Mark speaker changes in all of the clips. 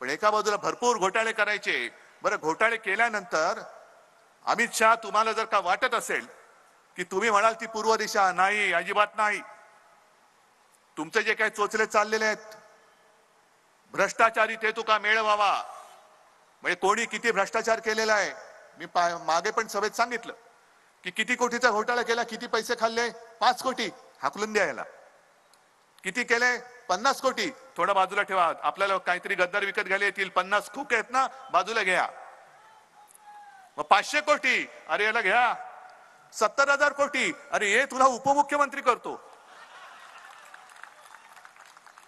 Speaker 1: पण एका बाजूला भरपूर घोटाळे करायचे. बरं, घोटाळे केल्यानंतर अमित शहा तुम्हाला जर का वाटत असेल की तुम्ही म्हणाल ती पूर्व दिशा, नाही, अजिबात नाही. तुमचे जे काही चोचले चाललेले आहेत, भ्रष्टाचारी ते तुका मेळ व्हावा, म्हणजे कोणी किती भ्रष्टाचार केलेला आहे. मी मागे पण सभेत सांगितलं की किती कोटीचा घोटाळा केला, किती पैसे खाल्ले. 5 कोटी हाकलून द्यायला. किती केले? 50 कोटी. थोडा बाजूला ठेवा, आपल्याला काहीतरी गद्दार विकत घ्यायला येतील. 50 खोके आहेत ना, बाजूला घ्या. मग 500 कोटी, अरे याला घ्या. 70,000 कोटी, अरे हे तुला उपमुख्यमंत्री करतो.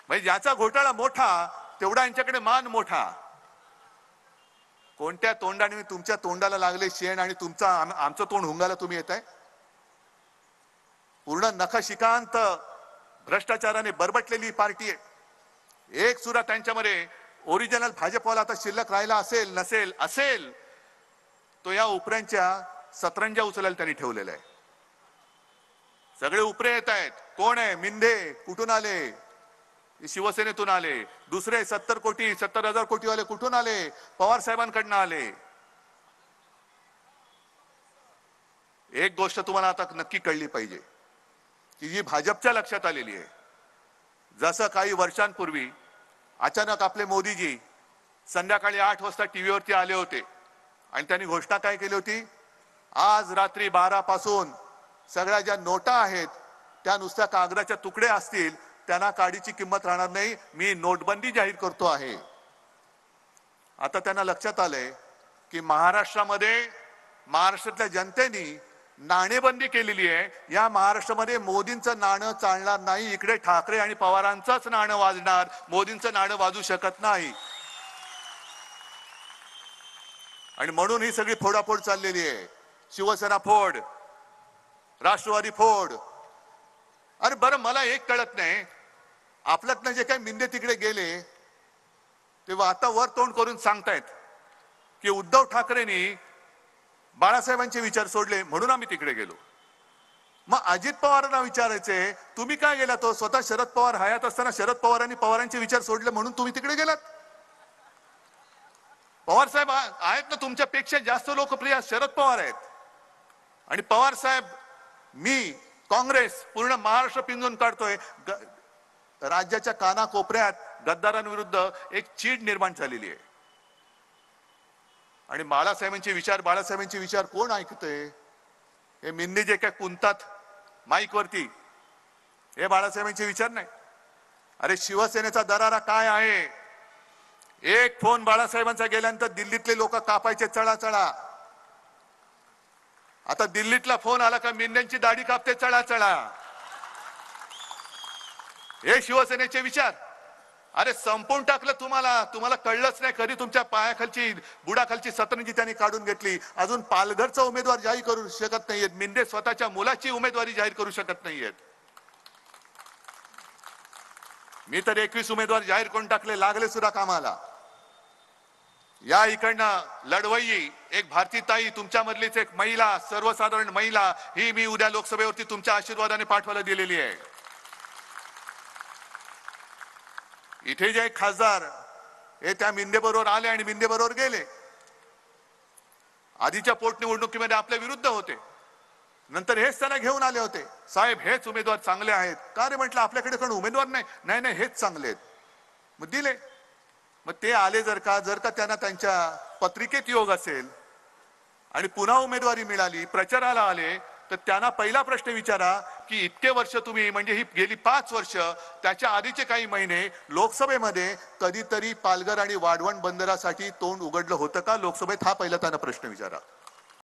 Speaker 1: म्हणजे ज्याचा घोटाळा मोठा तेवढा यांच्याकडे मान मोठा. कोणत्या तोंडाने तुमच्या तोंडाला लागले शेण आणि आमचं तोंड हुंगाला तुम्ही येताय? पूर्ण नखशिकांत भ्रष्टाचाराने बरबटलेली पार्टी आहे. एक सुद्धा त्यांच्यामध्ये ओरिजिनल भाजपवाला आता शिल्लक राहिला असेल तो या उपऱ्यांच्या सतरंजा उचलायला त्यांनी ठेवलेला आहे. सगळे उपरे येत आहेत. कोण आहे? मिंदे कुठून आले? शिवसेनेतून आले. दुसरे 70,000 कोटी वाले कुठून आले? पवार साहेबांकडनं आले. एक गोष्ट तुम्हाला आता नक्की कळली पाहिजे की जी भाजपच्या लक्षात आलेली आहे. जसं काही वर्षांपूर्वी अचानक आपले मोदीजी संध्याकाळी 8 वाजता टीव्हीवरती आले होते आणि त्यांनी घोषणा काय केली होती? आज रात्री 12 पासून सगळ्या ज्या नोटा आहेत त्या नुसत्या कागदाच्या तुकडे असतील, त्यांना काडीची किंमत राहणार नाही, मी नोटबंदी जाहीर करतो आहे. आता त्यांना लक्षात आलंय की महाराष्ट्रातल्या जनतेने नाणेबंदी केलेली आहे. या महाराष्ट्रामध्ये मोदींचं नाणं चालणार नाही. इकडे ठाकरे आणि पवारांचंच नाणं वाजणार, मोदींचं नाणं वाजू शकत नाही. आणि म्हणून ही सगळी फोडाफोड चाललेली आहे. शिवसेना फोड, राष्ट्रवादी फोड. अरे बरं, मला एक कळत नाही, आपल्यातनं जे काही मिंदे तिकडे गेले तेव्हा आता वर तोंड करून सांगतायत की उद्धव ठाकरेंनी बाळासाहेबांचे विचार सोडले म्हणून आम्ही तिकडे गेलो. मग अजित पवारांना विचारायचे, तुम्ही काय गेला? तो स्वतः शरद पवार हयात असताना शरद पवारांनी पवारांचे विचार सोडले म्हणून तुम्ही तिकडे गेलात. पवार साहेब आहेत ना, तुमच्यापेक्षा जास्त लोकप्रिय शरद पवार आहेत. आणि पवार साहेब, मी, काँग्रेस पूर्ण महाराष्ट्र पिंजून काढतोय. राज्याच्या कानाकोपऱ्यात गद्दारांविरुद्ध एक चीड निर्माण झालेली आहे. आणि बाळासाहेबांचे विचार कोण ऐकतंय? हे मिंदे जे काय कुंतात माईक वरती, हे बाळासाहेबांचे विचार नाही. अरे शिवसेनेचा दरारा काय आहे? एक फोन बाळासाहेबांचा गेल्यानंतर दिल्लीतले लोक कापायचे चळा. आता दिल्लीतला फोन आला का मिंद्यांची दाढी कापते चळा. हे शिवसेनेचे विचार. अरे संपवून टाकलं तुम्हाला कळलंच नाही. कधी तुमच्या पायाखालची बुडाखालची सतरंजी त्यांनी काढून घेतली. अजून पालघरचा उमेदवार जाहीर करू शकत नाहीयेत. मिंदे स्वतःच्या मुलाची उमेदवारी जाहीर करू शकत नाहीयेत. मी तर 21 उमेदवार जाहीर करून टाकले, लागले सुद्धा कामाला. या इकडनं लढवई एक भारतीताई, तुमच्यामधलीच एक महिला, सर्वसाधारण महिला, ही मी उद्या लोकसभेवरती तुमच्या आशीर्वादाने पाठवायला दिलेली आहे. इथे जे खासदार हे त्या मिंदे बरोबर आले आणि मिंदे बरोबर गेले. आधीच्या पोटनिवडणुकीमध्ये आपल्या विरुद्ध होते, नंतर हेच त्यांना घेऊन आले होते. साहेब हेच उमेदवार चांगले आहेत का? रे म्हटलं आपल्याकडे कोण उमेदवार नाही, हेच चांगले आहेत. मग दिले. मग ते आले, जर का त्यांना त्यांच्या पत्रिकेत योग असेल आणि पुन्हा उमेदवारी मिळाली, प्रचाराला आले, तर त्यांना पहिला प्रश्न विचारा की इतके वर्ष तुम्ही, म्हणजे ही गेली 5 वर्ष, त्याच्या आधीचे काही महिने लोकसभेमध्ये कधीतरी पालघर आणि वाढवण बंदरासाठी तोंड उघडलं होतं का लोकसभेत? हा पहिला त्यांना प्रश्न विचारा.